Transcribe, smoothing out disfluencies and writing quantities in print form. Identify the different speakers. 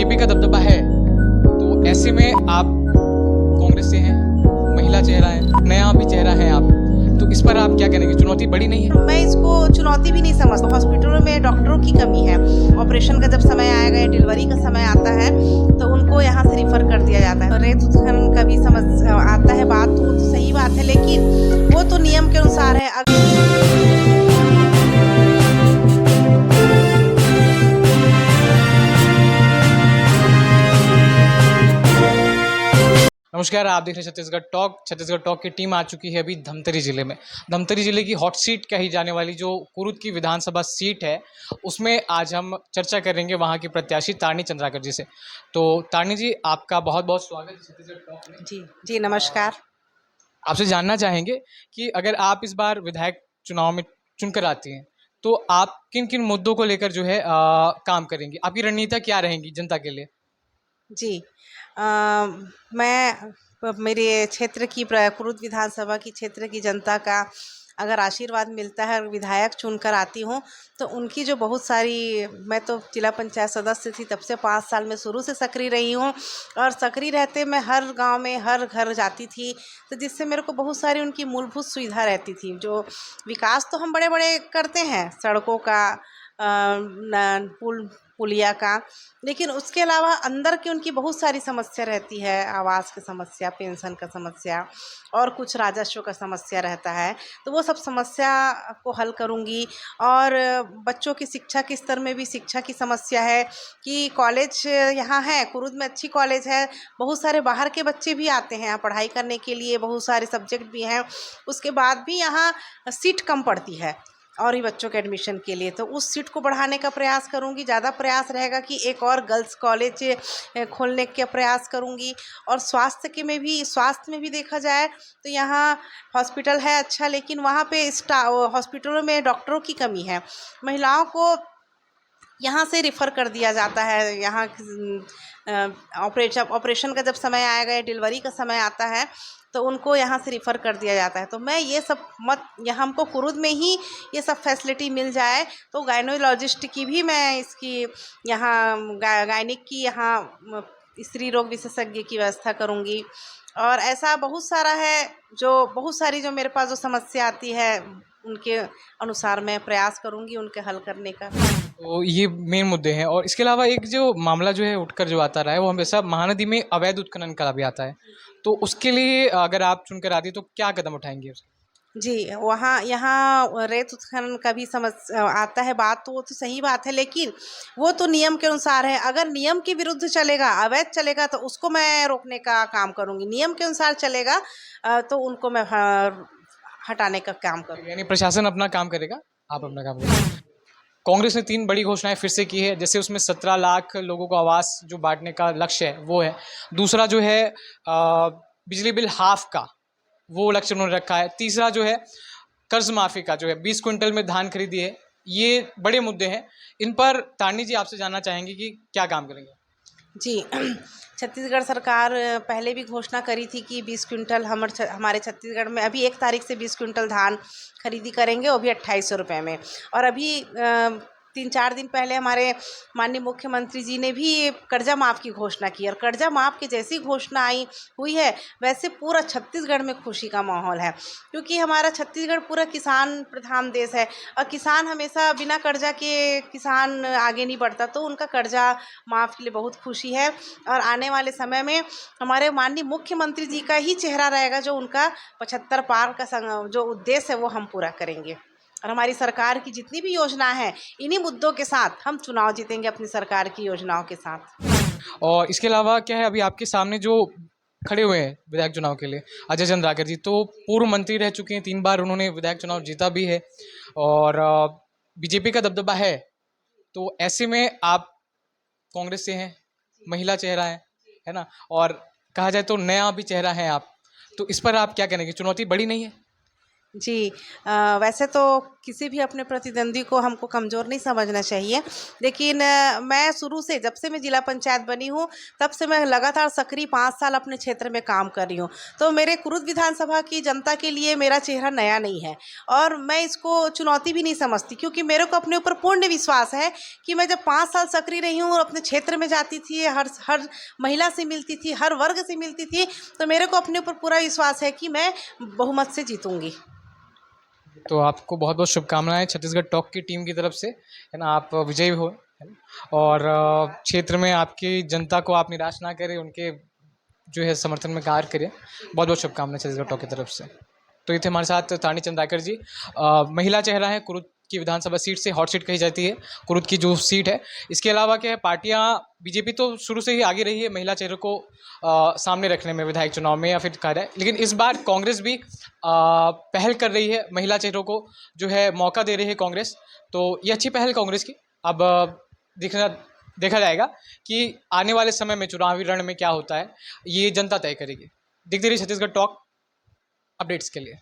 Speaker 1: BJP का दबदबा है, तो ऐसे में आप कांग्रेस से हैं, महिला चेहरा है, नया भी चेहरा है आप, तो इस पर आप क्या कहेंगे? चुनौती बड़ी नहीं है?
Speaker 2: मैं इसको चुनौती भी नहीं समझता। हॉस्पिटलों में डॉक्टरों की कमी है। ऑपरेशन का जब समय आएगा या डिलीवरी का समय आता है तो उनको यहाँ से रिफर कर दिया जाता है। रेत उत्खनन का भी समझ आता है बात, तो सही बात है, लेकिन वो तो नियम के अनुसार है।
Speaker 1: नमस्कार, आप देख रहे हैं छत्तीसगढ़ टॉक। छत्तीसगढ़ टॉक की टीम आ चुकी है अभी धमतरी जिले में। धमतरी जिले की हॉट सीट कही जाने वाली जो कुरुद की विधानसभा सीट है, उसमें आज हम चर्चा करेंगे वहां की प्रत्याशी तारनी चंद्राकर जी से। तो तारनी जी, आपका बहुत बहुत स्वागत है छत्तीसगढ़ टॉक में।
Speaker 2: जी जी, नमस्कार।
Speaker 1: आपसे जानना चाहेंगे कि अगर आप इस बार विधायक चुनाव में चुनकर आती हैं, तो आप किन किन मुद्दों को लेकर जो है काम करेंगी? आपकी रणनीतियाँ क्या रहेंगी जनता के लिए?
Speaker 2: जी, मैं मेरे क्षेत्र की कुरुद विधानसभा की क्षेत्र की जनता का अगर आशीर्वाद मिलता है और विधायक चुनकर आती हूँ तो उनकी जो बहुत सारी, मैं तो जिला पंचायत सदस्य थी तब से 5 साल में शुरू से सक्रिय रही हूँ और सक्रिय रहते मैं हर गांव में हर घर जाती थी, तो जिससे मेरे को बहुत सारी उनकी मूलभूत सुविधा रहती थी। जो विकास तो हम बड़े बड़े करते हैं, सड़कों का, पुलिया का, लेकिन उसके अलावा अंदर की उनकी बहुत सारी समस्या रहती है। आवास की समस्या, पेंशन का समस्या और कुछ राजस्व का समस्या रहता है, तो वो सब समस्या को हल करूंगी। और बच्चों की शिक्षा के स्तर में भी शिक्षा की समस्या है कि कॉलेज यहाँ है, कुरुद में अच्छी कॉलेज है, बहुत सारे बाहर के बच्चे भी आते हैं यहाँ पढ़ाई करने के लिए, बहुत सारे सब्जेक्ट भी हैं, उसके बाद भी यहाँ सीट कम पड़ती है और ही बच्चों के एडमिशन के लिए, तो उस सीट को बढ़ाने का प्रयास करूंगी। ज़्यादा प्रयास रहेगा कि एक और गर्ल्स कॉलेज खोलने का प्रयास करूंगी। और स्वास्थ्य में भी देखा जाए तो यहाँ हॉस्पिटल है अच्छा, लेकिन वहाँ पे हॉस्पिटलों में डॉक्टरों की कमी है। महिलाओं को यहाँ से रिफ़र कर दिया जाता है। यहाँ ऑपरेशन का जब समय आएगा या डिलीवरी का समय आता है तो उनको यहाँ से रिफ़र कर दिया जाता है। तो मैं ये सब यहाँ हमको कुरुद में ही ये सब फैसिलिटी मिल जाए तो गायनोलॉजिस्ट की भी मैं इसकी यहाँ गायनिक की यहाँ स्त्री रोग विशेषज्ञ की व्यवस्था करूँगी। और ऐसा बहुत सारा है, जो बहुत सारी जो मेरे पास जो समस्या आती है उनके अनुसार मैं प्रयास करूंगी उनके हल करने का।
Speaker 1: तो ये मेन मुद्दे हैं। और इसके अलावा एक जो मामला जो है उठकर जो आता रहा है, वो हमेशा महानदी में अवैध उत्खनन का भी आता है। तो उसके लिए अगर आप चुनकर आती तो क्या कदम उठाएंगे?
Speaker 2: जी, वहाँ यहाँ रेत उत्खनन का भी समझ आता है बात, तो वो तो सही बात है, लेकिन वो तो नियम के अनुसार है। अगर नियम के विरुद्ध चलेगा, अवैध चलेगा, तो उसको मैं रोकने का काम करूँगी। नियम के अनुसार चलेगा तो उनको मैं हटाने का काम करूँगी।
Speaker 1: यानी प्रशासन अपना काम करेगा, आप अपना काम करेंगे। कांग्रेस ने 3 बड़ी घोषणाएं फिर से की है, जैसे उसमें 17 लाख लोगों को आवास जो बांटने का लक्ष्य है वो है। दूसरा जो है बिजली बिल हाफ का, वो लक्ष्य उन्होंने रखा है। तीसरा जो है कर्ज माफी का, जो है 20 क्विंटल में धान खरीदी है। ये बड़े मुद्दे हैं। इन पर तारनी जी आपसे जानना चाहेंगे कि क्या काम करेंगे?
Speaker 2: जी, छत्तीसगढ़ सरकार पहले भी घोषणा करी थी कि 20 क्विंटल हमारे छत्तीसगढ़ में अभी 1 तारीख से 20 क्विंटल धान खरीदी करेंगे, वो भी 2800 रुपये में। और अभी 3-4 दिन पहले हमारे माननीय मुख्यमंत्री जी ने भी कर्जा माफ़ की घोषणा की, और कर्जा माफ़ की जैसी घोषणा हुई है वैसे पूरा छत्तीसगढ़ में खुशी का माहौल है, क्योंकि हमारा छत्तीसगढ़ पूरा किसान प्रधान देश है और किसान हमेशा बिना कर्जा के किसान आगे नहीं बढ़ता, तो उनका कर्जा माफ़ के लिए बहुत खुशी है। और आने वाले समय में हमारे माननीय मुख्यमंत्री जी का ही चेहरा रहेगा, जो उनका 75 पार का जो उद्देश्य है वो हम पूरा करेंगे। और हमारी सरकार की जितनी भी योजना है, इन्हीं मुद्दों के साथ हम चुनाव जीतेंगे, अपनी सरकार की योजनाओं के साथ।
Speaker 1: और इसके अलावा क्या है, अभी आपके सामने जो खड़े हुए हैं विधायक चुनाव के लिए, अजय चंद्राकर जी, तो पूर्व मंत्री रह चुके हैं, 3 बार उन्होंने विधायक चुनाव जीता भी है और बीजेपी का दबदबा है। तो ऐसे में आप कांग्रेस से हैं, महिला चेहरा है ना, और कहा जाए तो नया भी चेहरा है आप, तो इस पर आप क्या कहेंगे? चुनौती बड़ी नहीं है?
Speaker 2: जी। वैसे तो किसी भी अपने प्रतिद्वंदी को हमको कमज़ोर नहीं समझना चाहिए, लेकिन मैं शुरू से जब से मैं जिला पंचायत बनी हूँ, तब से मैं लगातार सक्रिय 5 साल अपने क्षेत्र में काम कर रही हूँ। तो मेरे कुरुद विधानसभा की जनता के लिए मेरा चेहरा नया नहीं है और मैं इसको चुनौती भी नहीं समझती, क्योंकि मेरे को अपने ऊपर पूर्ण विश्वास है कि मैं जब 5 साल सक्रिय रही हूँ और अपने क्षेत्र में जाती थी, हर महिला से मिलती थी, हर वर्ग से मिलती थी, तो मेरे को अपने ऊपर पूरा विश्वास है कि मैं बहुमत से जीतूँगी।
Speaker 1: तो आपको बहुत बहुत शुभकामनाएं छत्तीसगढ़ टॉक की टीम की तरफ से, है ना। आप विजयी हो, है ना। और क्षेत्र में आपकी जनता को आप निराश ना करें, उनके जो है समर्थन में कार्य करें। बहुत बहुत शुभकामनाएं छत्तीसगढ़ टॉक की तरफ से। तो ये थे हमारे साथ तानी चंद्राकर जी, महिला चेहरा है, कुरुद की विधानसभा सीट से, हॉट सीट कही जाती है कुरुद की जो सीट है। इसके अलावा क्या है, पार्टियां, बीजेपी तो शुरू से ही आगे रही है महिला चेहरे को सामने रखने में, विधायक चुनाव में या फिर कार्य, लेकिन इस बार कांग्रेस भी पहल कर रही है, महिला चेहरों को जो है मौका दे रही है कांग्रेस। तो ये अच्छी पहल कांग्रेस की। अब देखा जाएगा कि आने वाले समय में चुनावी रण में क्या होता है, ये जनता तय करेगी। देखते रहिए छत्तीसगढ़ टॉक अपडेट्स के लिए।